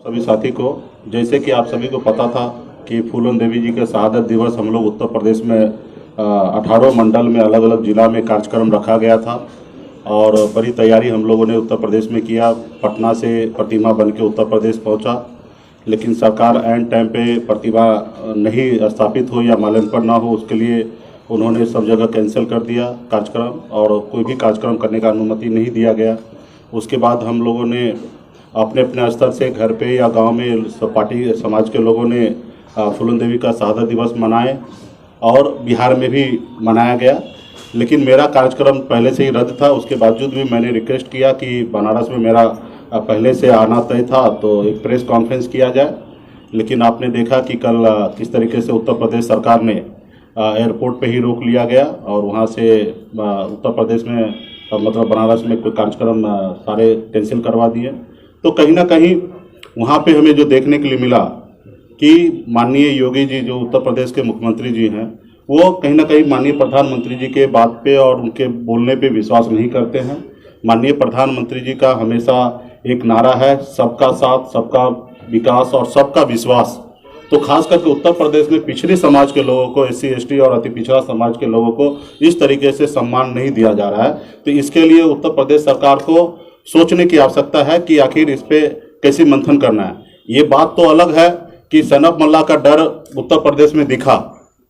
सभी साथी को, जैसे कि आप सभी को पता था कि फूलन देवी जी के शहादत दिवस हम लोग उत्तर प्रदेश में 18 मंडल में अलग अलग जिला में कार्यक्रम रखा गया था और बड़ी तैयारी हम लोगों ने उत्तर प्रदेश में किया। पटना से प्रतिमा बन के उत्तर प्रदेश पहुंचा, लेकिन सरकार एंड टाइम पे प्रतिमा नहीं स्थापित हो या माल्यार्पण ना हो, उसके लिए उन्होंने सब जगह कैंसिल कर दिया कार्यक्रम और कोई भी कार्यक्रम करने का अनुमति नहीं दिया गया। उसके बाद हम लोगों ने अपने अपने स्तर से घर पे या गांव में पार्टी समाज के लोगों ने फूलन देवी का शहादत दिवस मनाए और बिहार में भी मनाया गया। लेकिन मेरा कार्यक्रम पहले से ही रद्द था, उसके बावजूद भी मैंने रिक्वेस्ट किया कि बनारस में मेरा पहले से आना तय था तो एक प्रेस कॉन्फ्रेंस किया जाए। लेकिन आपने देखा कि कल किस तरीके से उत्तर प्रदेश सरकार ने एयरपोर्ट पे ही रोक लिया गया और वहाँ से उत्तर प्रदेश में मतलब बनारस में कोई कार्यक्रम सारे कैंसिल करवा दिए। तो कहीं ना कहीं वहाँ पे हमें जो देखने के लिए मिला कि माननीय योगी जी जो उत्तर प्रदेश के मुख्यमंत्री जी हैं, वो कहीं ना कहीं माननीय प्रधानमंत्री जी के बात पे और उनके बोलने पे विश्वास नहीं करते हैं। माननीय प्रधानमंत्री जी का हमेशा एक नारा है, सबका साथ, सबका विकास और सबका विश्वास। तो खास करके उत्तर प्रदेश में पिछड़े समाज के लोगों को, SC ST और अति पिछड़ा समाज के लोगों को इस तरीके से सम्मान नहीं दिया जा रहा है। तो इसके लिए उत्तर प्रदेश सरकार को सोचने की आवश्यकता है कि आखिर इस पे कैसे मंथन करना है। ये बात तो अलग है कि सनब मल्ला का डर उत्तर प्रदेश में दिखा।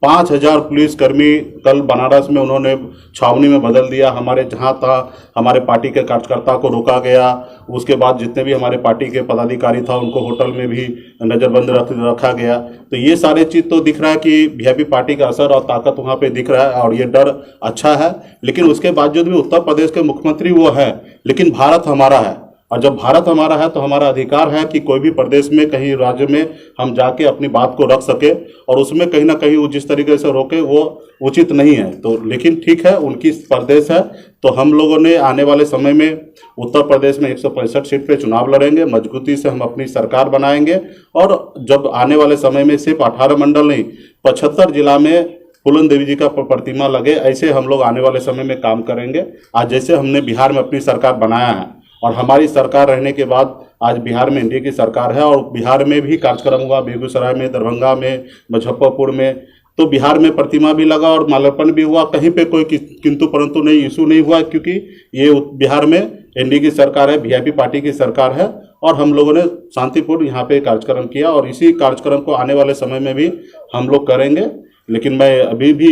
5000 पुलिसकर्मी कल बनारस में उन्होंने छावनी में बदल दिया। हमारे जहाँ था हमारे पार्टी के कार्यकर्ता को रोका गया। उसके बाद जितने भी हमारे पार्टी के पदाधिकारी था उनको होटल में भी नज़रबंद रखा गया। तो ये सारे चीज़ तो दिख रहा है कि वीआईपी पार्टी का असर और ताकत वहाँ पे दिख रहा है और ये डर अच्छा है। लेकिन उसके बावजूद भी उत्तर प्रदेश के मुख्यमंत्री वो है, लेकिन भारत हमारा है और जब भारत हमारा है तो हमारा अधिकार है कि कोई भी प्रदेश में कहीं राज्य में हम जाके अपनी बात को रख सके और उसमें कहीं ना कहीं वो जिस तरीके से रोके वो उचित नहीं है। तो लेकिन ठीक है, उनकी प्रदेश है। तो हम लोगों ने आने वाले समय में उत्तर प्रदेश में 165 सीट पे चुनाव लड़ेंगे, मजबूती से हम अपनी सरकार बनाएंगे और जब आने वाले समय में सिर्फ 18 मंडल नहीं 75 जिला में फूलन देवी जी का प्रतिमा लगे, ऐसे हम लोग आने वाले समय में काम करेंगे। आज जैसे हमने बिहार में अपनी सरकार बनाया है और हमारी सरकार रहने के बाद आज बिहार में एनडीए की सरकार है और बिहार में भी कार्यक्रम हुआ, बेगूसराय में, दरभंगा में, मुजफ्फरपुर में। तो बिहार में प्रतिमा भी लगा और माल्यार्पण भी हुआ, कहीं पे कोई किंतु परंतु नहीं, इशू नहीं हुआ, क्योंकि ये बिहार में एनडीए की सरकार है, वीआईपी पार्टी की सरकार है और हम लोगों ने शांतिपूर्ण यहाँ पे कार्यक्रम किया और इसी कार्यक्रम को आने वाले समय में भी हम लोग करेंगे। लेकिन मैं अभी भी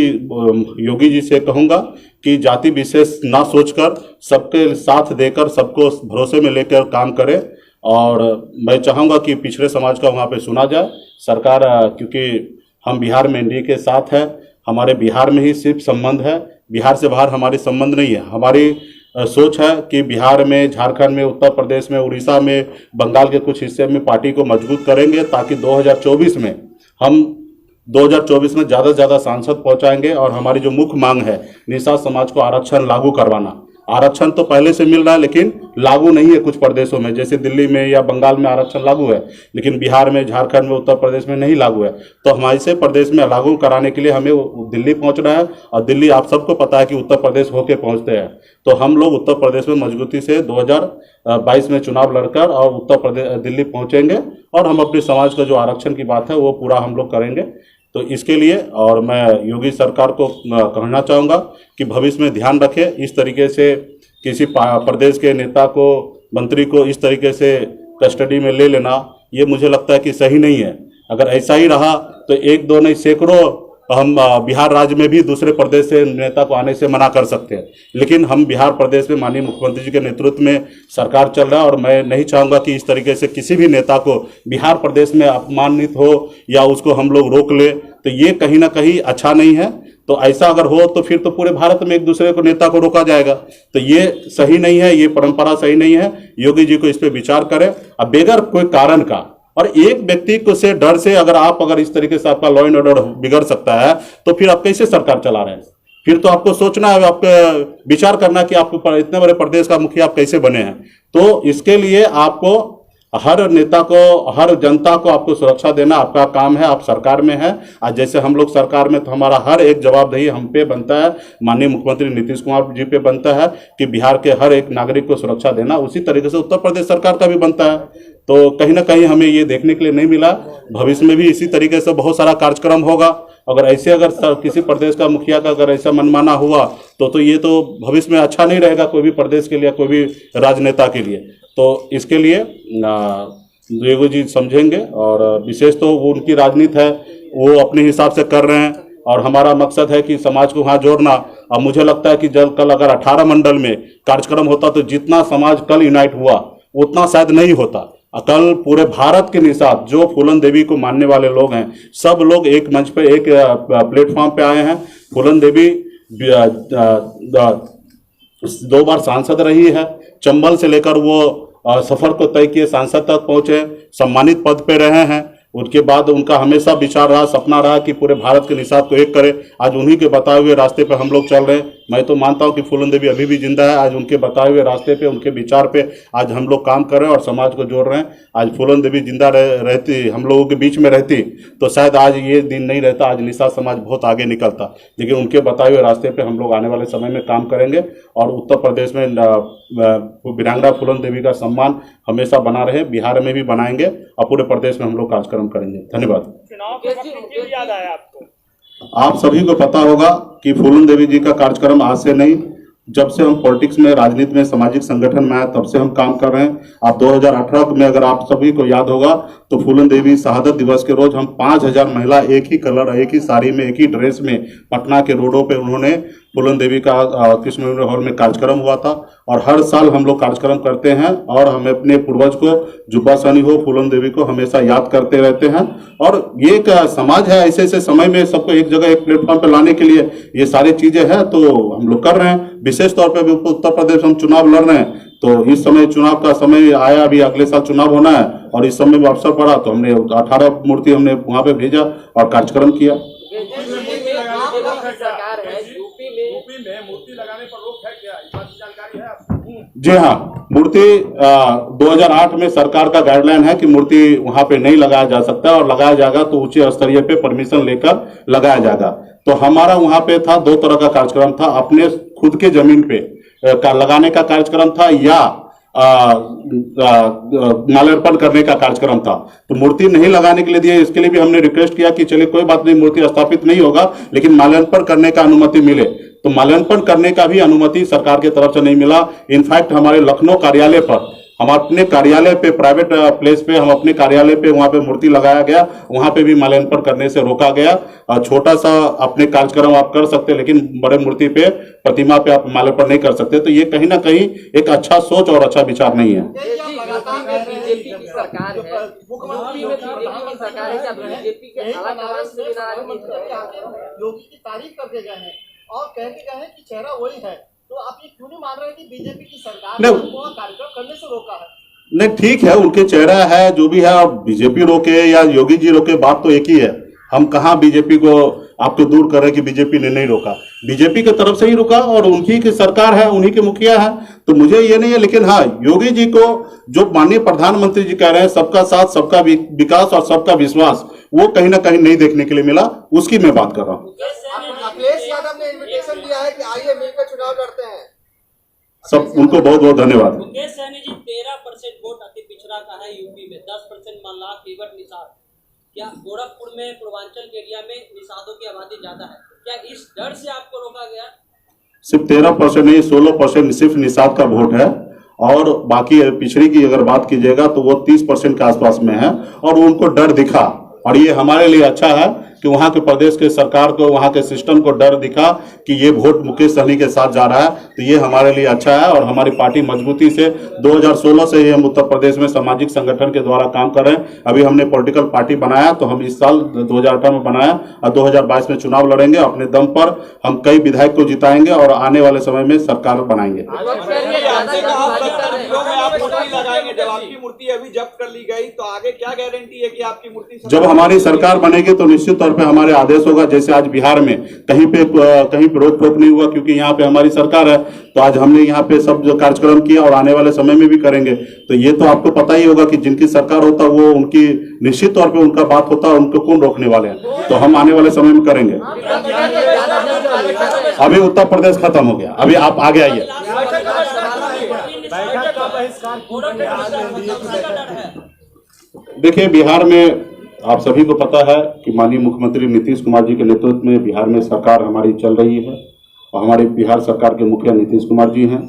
योगी जी से कहूँगा कि जाति विशेष ना सोचकर सबके साथ देकर सबको भरोसे में लेकर काम करें और मैं चाहूँगा कि पिछड़े समाज का वहाँ पे सुना जाए। सरकार, क्योंकि हम बिहार में एनडीए के साथ है, हमारे बिहार में ही सिर्फ संबंध है, बिहार से बाहर हमारी संबंध नहीं है। हमारी सोच है कि बिहार में, झारखंड में, उत्तर प्रदेश में, उड़ीसा में, बंगाल के कुछ हिस्से में पार्टी को मजबूत करेंगे ताकि 2024 में हम 2024 में ज़्यादा से ज़्यादा सांसद पहुंचाएंगे। और हमारी जो मुख्य मांग है निषाद समाज को आरक्षण लागू करवाना। आरक्षण तो पहले से मिल रहा है लेकिन लागू नहीं है कुछ प्रदेशों में, जैसे दिल्ली में या बंगाल में आरक्षण लागू है लेकिन बिहार में, झारखंड में, उत्तर प्रदेश में नहीं लागू है। तो हमारे से प्रदेश में लागू कराने के लिए हमें दिल्ली पहुंचना है और दिल्ली आप सबको पता है कि उत्तर प्रदेश होके पहुंचते हैं। तो हम लोग उत्तर प्रदेश में मजबूती से 2022 में चुनाव लड़कर और उत्तर प्रदेश दिल्ली पहुंचेंगे और हम अपने समाज का जो आरक्षण की बात है वो पूरा हम लोग करेंगे। तो इसके लिए और मैं योगी सरकार को कहना चाहूँगा कि भविष्य में ध्यान रखें, इस तरीके से किसी प्रदेश के नेता को, मंत्री को इस तरीके से कस्टडी में ले लेना, ये मुझे लगता है कि सही नहीं है। अगर ऐसा ही रहा तो एक दो नहीं सैकड़ों हम बिहार राज्य में भी दूसरे प्रदेश से नेता को आने से मना कर सकते हैं। लेकिन हम बिहार प्रदेश में माननीय मुख्यमंत्री जी के नेतृत्व में सरकार चल रहा है और मैं नहीं चाहूँगा कि इस तरीके से किसी भी नेता को बिहार प्रदेश में अपमानित हो या उसको हम लोग रोक ले, तो ये कहीं ना कहीं अच्छा नहीं है। तो ऐसा अगर हो तो फिर तो पूरे भारत में एक दूसरे को नेता को रोका जाएगा, तो ये सही नहीं है, ये परंपरा सही नहीं है। योगी जी को इस पर विचार करें। अब बेगर कोई कारण का और एक व्यक्ति को से डर से अगर इस तरीके से आपका लॉ एंड ऑर्डर बिगड़ सकता है तो फिर आप कैसे सरकार चला रहे हैं? फिर तो आपको सोचना है, आपको विचार करना कि आपको इतने बड़े प्रदेश का मुखिया आप कैसे बने हैं। तो इसके लिए आपको हर नेता को, हर जनता को आपको सुरक्षा देना आपका काम है। आप सरकार में हैं, आज जैसे हम लोग सरकार में, तो हमारा हर एक जवाबदेही हम पे बनता है, माननीय मुख्यमंत्री नीतीश कुमार जी पे बनता है कि बिहार के हर एक नागरिक को सुरक्षा देना। उसी तरीके से उत्तर प्रदेश सरकार का भी बनता है। तो कहीं ना कहीं हमें ये देखने के लिए नहीं मिला। भविष्य में भी इसी तरीके से बहुत सारा कार्यक्रम होगा। अगर ऐसे किसी प्रदेश का मुखिया का अगर ऐसा मनमाना हुआ तो ये तो भविष्य में अच्छा नहीं रहेगा कोई भी प्रदेश के लिए, कोई भी राजनेता के लिए। तो इसके लिए देवेगौड़ा जी समझेंगे, और विशेष तो वो उनकी राजनीति है, वो अपने हिसाब से कर रहे हैं, और हमारा मकसद है कि समाज को वहाँ जोड़ना। अब मुझे लगता है कि जब कल अगर 18 मंडल में कार्यक्रम होता तो जितना समाज कल यूनाइट हुआ उतना शायद नहीं होता। कल पूरे भारत के निषाद जो फूलन देवी को मानने वाले लोग हैं, सब लोग एक मंच पे, एक प्लेटफॉर्म पे आए हैं। फूलन देवी 2 बार सांसद रही है, चंबल से लेकर वो सफर को तय किए सांसद तक पहुंचे, सम्मानित पद पे रहे हैं। उसके बाद उनका हमेशा विचार रहा, सपना रहा कि पूरे भारत के निषाद को एक करे। आज उन्हीं के बताए हुए रास्ते पे हम लोग चल रहे हैं। मैं तो मानता हूं कि फूलन देवी अभी भी जिंदा है। आज उनके बताए हुए रास्ते पे, उनके विचार पे आज हम लोग काम कर रहे हैं और समाज को जोड़ रहे हैं। आज फूलन देवी जिंदा रहती, हम लोगों के बीच में रहती, तो शायद आज ये दिन नहीं रहता, आज निषाद समाज बहुत आगे निकलता। लेकिन उनके बताए हुए रास्ते पे हम लोग आने वाले समय में काम करेंगे, और उत्तर प्रदेश में वीरांगना फूलन देवी का सम्मान हमेशा बना रहे, बिहार में भी बनाएंगे, और पूरे प्रदेश में हम लोग कार्यक्रम करेंगे। धन्यवाद। चुनाव के वक्त क्यों याद आया आपको? आप सभी को पता होगा कि फूलन देवी जी का कार्यक्रम आज से नहीं, जब से हम पॉलिटिक्स में, राजनीति में, सामाजिक संगठन में आए तब से हम काम कर रहे हैं। आप 2018 में अगर आप सभी को याद होगा तो फूलन देवी शहादत दिवस के रोज हम 5000 महिला एक ही कलर, एक ही साड़ी में, एक ही ड्रेस में पटना के रोडों पे उन्होंने फूलन देवी का कृष्ण हॉल में कार्यक्रम हुआ था। और हर साल हम लोग कार्यक्रम करते हैं, और हमें अपने पूर्वज को, जुब्बा सानी हो, फूलन देवी को हमेशा याद करते रहते हैं। और ये एक समाज है, ऐसे ऐसे समय में सबको एक जगह, एक प्लेटफॉर्म पे लाने के लिए ये सारी चीजें हैं, तो हम लोग कर रहे हैं। विशेष तौर पे उत्तर प्रदेश हम चुनाव लड़ रहे हैं, तो इस समय चुनाव का समय आया, अभी अगले साल चुनाव होना है, और इस समय में अवसर पड़ा तो हमने 18 मूर्ति हमने वहां पे भेजा और कार्यक्रम किया। यूपी में मूर्ति लगाने पर रोक है क्या, इस बात की जानकारी है आपको? जी हाँ, मूर्ति 2008 में सरकार का गाइडलाइन है कि मूर्ति वहां पे नहीं लगाया जा सकता, और लगाया जाएगा तो उच्च स्तरीय पे परमिशन लेकर लगाया जाएगा। तो हमारा वहां पे था 2 तरह का कार्यक्रम था, अपने खुद के जमीन पे लगाने का कार्यक्रम था, या माल्यार्पण करने का कार्यक्रम था। तो मूर्ति नहीं लगाने के लिए दिए, इसके लिए भी हमने रिक्वेस्ट किया कि चलिए कोई बात नहीं, मूर्ति स्थापित नहीं होगा लेकिन माल्यार्पण करने का अनुमति मिले। तो माल्यार्पण करने का भी अनुमति सरकार की तरफ से नहीं मिला। इनफैक्ट हमारे लखनऊ कार्यालय पर, हम अपने कार्यालय पे, प्राइवेट प्लेस पे, हम अपने कार्यालय पे वहां पे मूर्ति लगाया गया, वहां पे भी माल्यार्पण करने से रोका गया। छोटा सा अपने कार्यक्रम आप कर सकते, लेकिन बड़े मूर्ति पे, प्रतिमा पे आप माल्यार्पण नहीं कर सकते। तो ये कहीं ना कहीं एक अच्छा सोच और अच्छा विचार नहीं है। बीजेपी की सरकार है, मुख्यमंत्री में बीजेपी की सरकार है, क्या बीजेपी के योगी की तारीफ करके गए हैं और कह के गए हैं कि चेहरा वही है, तो आप ये क्यों नहीं मान रहे कि बीजेपी की सरकार ने उनको कार्यक्रम करने से रोका है? नहीं, ठीक है, उनके चेहरा है जो भी है, और बीजेपी रोके या योगी जी रोके, बात तो एक ही है। हम कहाँ बीजेपी को आपको दूर कर रहे कि बीजेपी ने नहीं रोका, बीजेपी की तरफ से ही रुका, और उनकी की सरकार है, उन्हीं के मुखिया है, तो मुझे ये नहीं है। लेकिन हाँ, योगी जी को जो माननीय प्रधानमंत्री जी कह रहे हैं, सबका साथ, सबका विकास और सबका विश्वास, वो कहीं ना कहीं नहीं देखने के लिए मिला, उसकी मैं बात कर रहा हूँ। अखिलेश यादव ने इन्विटेशन दिया है कि आइए मिलकर चुनाव लड़ते हैं। सब उनको बहुत बहुत धन्यवाद। मुकेश सहनी जी, 13% वोट अति पिछड़ा का है यूपी में, 10% मामला केवट निषाद। क्या गोरखपुर में, पूर्वांचल के एरिया में निषादों की आबादी ज्यादा है, क्या इस डर से आपको रोका गया? सिर्फ 13% नहीं, 16% सिर्फ निषाद का वोट है, और बाकी पिछड़ी की अगर बात कीजिएगा तो वो 30% के आसपास में है, और उनको डर दिखा। और ये हमारे लिए अच्छा है कि वहां के प्रदेश के सरकार को, वहां के सिस्टम को डर दिखा कि ये वोट मुकेश सहनी के साथ जा रहा है, तो ये हमारे लिए अच्छा है। और हमारी पार्टी मजबूती से 2016 से ही हम उत्तर प्रदेश में सामाजिक संगठन के द्वारा काम कर रहे हैं। अभी हमने पॉलिटिकल पार्टी बनाया, तो हम इस साल 2018 में बनाया, और 2022 में चुनाव लड़ेंगे। अपने दम पर हम कई विधायक को जिताएंगे और आने वाले समय में सरकार बनाएंगे। जब आपकी मूर्ति अभी जब्त कर ली गई, तो आगे क्या गारंटी है कि आपकी मूर्ति? जब हमारी सरकार बनेगी तो निश्चित तौर पे हमारे आदेश होगा। जैसे आज बिहार में कहीं पे रोक टोक नहीं हुआ, क्योंकि यहाँ पे हमारी सरकार है, तो आज हमने यहाँ पे सब जो कार्यक्रम किया, और आने वाले समय में भी करेंगे। तो ये तो आपको पता ही होगा कि जिनकी सरकार होता है वो उनकी निश्चित तौर पे उनका बात होता है, उनको कौन रोकने वाले हैं। तो हम आने वाले समय में करेंगे। अभी उत्तर प्रदेश खत्म हो गया, अभी आप आगे आइए। देखिए, बिहार में आप सभी को पता है कि माननीय मुख्यमंत्री नीतीश कुमार जी के नेतृत्व में बिहार में सरकार हमारी चल रही है और हमारे बिहार सरकार के मुखिया नीतीश कुमार जी हैं।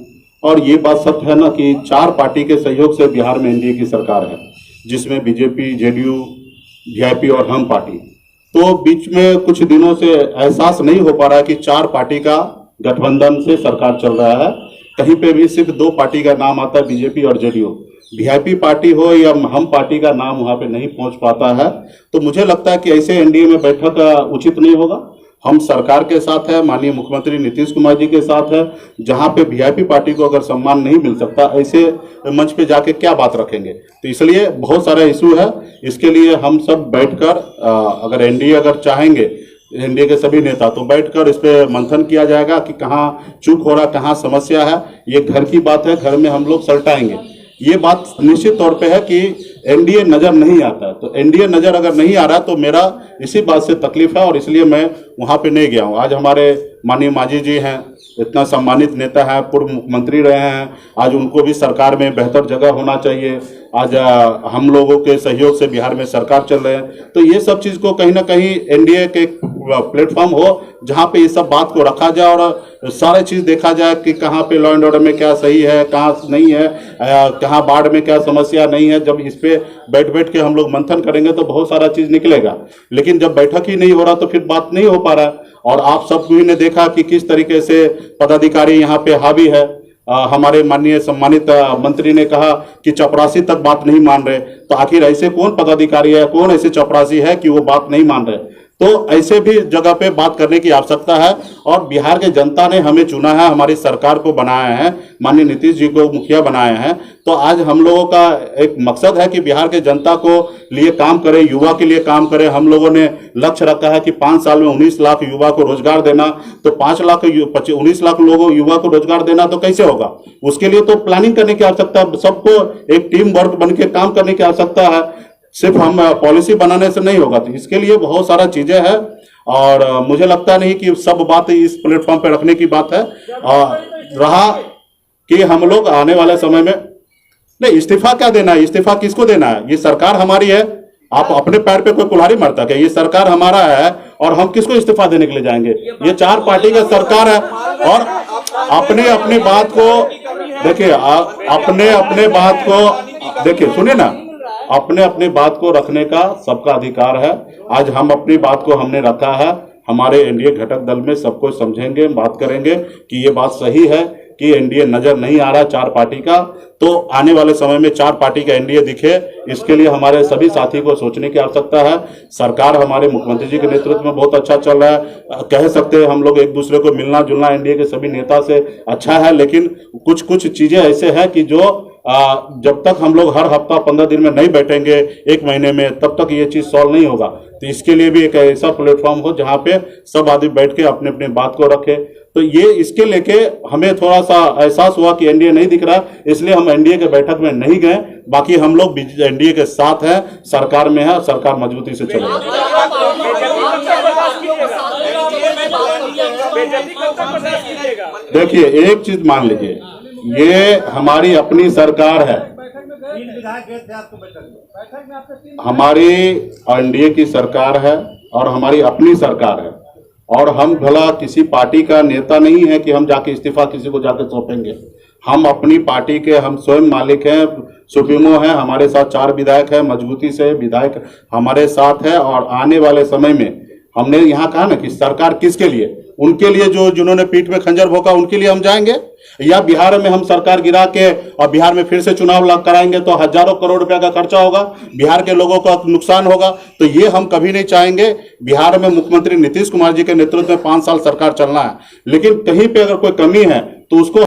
और ये बात सत्य है ना कि 4 पार्टी के सहयोग से बिहार में एनडीए की सरकार है, जिसमें बीजेपी, जेडीयू, वीआईपी और हम पार्टी। तो बीच में कुछ दिनों से एहसास नहीं हो पा रहा है कि 4 पार्टी का गठबंधन से सरकार चल रहा है। कहीं पे भी सिर्फ 2 पार्टी का नाम आता है, बीजेपी और जेडीयू। वीआईपी पार्टी हो या हम पार्टी का नाम वहां पे नहीं पहुंच पाता है। तो मुझे लगता है कि ऐसे एनडीए में बैठक उचित नहीं होगा। हम सरकार के साथ है, माननीय मुख्यमंत्री नीतीश कुमार जी के साथ है। जहां पे वीआईपी पार्टी को अगर सम्मान नहीं मिल सकता, ऐसे मंच पे जाके क्या बात रखेंगे। तो इसलिए बहुत सारा इशू है। इसके लिए हम सब बैठकर अगर एनडीए अगर चाहेंगे, एनडीए के सभी नेता, तो बैठकर इस पे मंथन किया जाएगा कि कहाँ चूक हो रहा, कहाँ समस्या है। ये घर की बात है, घर में हम लोग सलटाएंगे। ये बात निश्चित तौर पे है कि एनडीए नजर नहीं आता है। तो एनडीए नजर अगर नहीं आ रहा तो मेरा इसी बात से तकलीफ है और इसलिए मैं वहां पे नहीं गया हूं। आज हमारे माननीय मांझी जी हैं, इतना सम्मानित नेता है, पूर्व मुख्यमंत्री रहे हैं। आज उनको भी सरकार में बेहतर जगह होना चाहिए। आज हम लोगों के सहयोग से बिहार में सरकार चल रहे हैं। तो ये सब चीज़ को कहीं ना कहीं एनडीए के प्लेटफॉर्म हो जहां पे ये सब बात को रखा जाए और सारे चीज़ देखा जाए कि कहाँ पे लॉ एंड ऑर्डर में क्या सही है, कहाँ नहीं है, कहाँ बाढ़ में क्या समस्या नहीं है। जब इस पे बैठ के हम लोग मंथन करेंगे तो बहुत सारा चीज़ निकलेगा। लेकिन जब बैठक ही नहीं हो रहा तो फिर बात नहीं हो पा रहा है। और आप सब भी ने देखा कि किस तरीके से पदाधिकारी यहाँ पे हावी है। हमारे माननीय सम्मानित मंत्री ने कहा कि चपरासी तक बात नहीं मान रहे। तो आखिर ऐसे कौन पदाधिकारी है, कौन ऐसे चपरासी है कि वो बात नहीं मान रहे। तो ऐसे भी जगह पे बात करने की आवश्यकता है। और बिहार के जनता ने हमें चुना है, हमारी सरकार को बनाया है, माननीय नीतीश जी को मुखिया बनाया है। तो आज हम लोगों का एक मकसद है कि बिहार के जनता को लिए काम करें, युवा के लिए काम करें। हम लोगों ने लक्ष्य रखा है कि 5 साल में 19 लाख युवा को रोजगार देना। तो 19 लाख लोगों युवा को रोजगार देना तो कैसे होगा। उसके लिए तो प्लानिंग करने की आवश्यकता है, सबको एक टीम वर्क बन के काम करने की आवश्यकता है। सिर्फ हम पॉलिसी बनाने से नहीं होगा। तो इसके लिए बहुत सारा चीजें हैं और मुझे लगता नहीं कि सब बात इस प्लेटफॉर्म पे रखने की बात है। रहा कि हम लोग आने वाले समय में नहीं, इस्तीफा क्या देना है, इस्तीफा किसको देना है। ये सरकार हमारी है। आप अपने पैर पे कोई कुल्हाड़ी मारता क्या। ये सरकार हमारा है और हम किसको इस्तीफा देने के लिए जाएंगे। ये 4 पार्टी का सरकार है और अपने बात को देखिए, अपने बात को देखिए, सुनिए ना, अपने बात को रखने का सबका अधिकार है। आज हम अपनी बात को हमने रखा है। हमारे एनडीए घटक दल में सबको समझेंगे, बात करेंगे कि ये बात सही है कि एनडीए नजर नहीं आ रहा 4 पार्टी का। तो आने वाले समय में 4 पार्टी का एनडीए दिखे, इसके लिए हमारे सभी साथी को सोचने की आवश्यकता है। सरकार हमारे मुख्यमंत्री जी के नेतृत्व में बहुत अच्छा चल रहा है। कह सकते हैं हम लोग एक दूसरे को मिलना जुलना एनडीए के सभी नेता से अच्छा है। लेकिन कुछ चीजें ऐसे हैं कि जो जब तक हम लोग हर हफ्ता 15 दिन में नहीं बैठेंगे, 1 महीने में, तब तक ये चीज सॉल्व नहीं होगा। तो इसके लिए भी एक ऐसा प्लेटफॉर्म हो जहां पे सब आदमी बैठ के अपने बात को रखे। तो ये इसके लेके हमें थोड़ा सा एहसास हुआ कि एनडीए नहीं दिख रहा, इसलिए हम एनडीए के बैठक में नहीं गए। बाकी हम लोग एनडीए के साथ हैं, सरकार में है, सरकार मजबूती से चलेगी। देखिए, एक चीज मान लीजिए, ये हमारी अपनी सरकार है, हमारी एनडीए की सरकार है और हमारी अपनी सरकार है। और हम भला किसी पार्टी का नेता नहीं है कि हम जाके इस्तीफा किसी को जाके सौंपेंगे। हम अपनी पार्टी के हम स्वयं मालिक हैं, सुप्रीमो हैं। हमारे साथ 4 विधायक हैं, मजबूती से विधायक हमारे साथ है। और आने वाले समय में हमने यहाँ कहा ना कि सरकार किसके लिए, उनके लिए जो जिन्होंने पीठ में खंजर भोंका उनके लिए हम जाएंगे। या बिहार में हम सरकार गिरा के और बिहार में फिर से चुनाव कराएंगे तो हजारों करोड़ रुपया का खर्चा होगा, बिहार के लोगों का नुकसान होगा। तो ये हम कभी नहीं चाहेंगे। बिहार में मुख्यमंत्री नीतीश कुमार जी के नेतृत्व में 5 साल सरकार चलना है। लेकिन कहीं पे अगर कोई कमी है तो उसको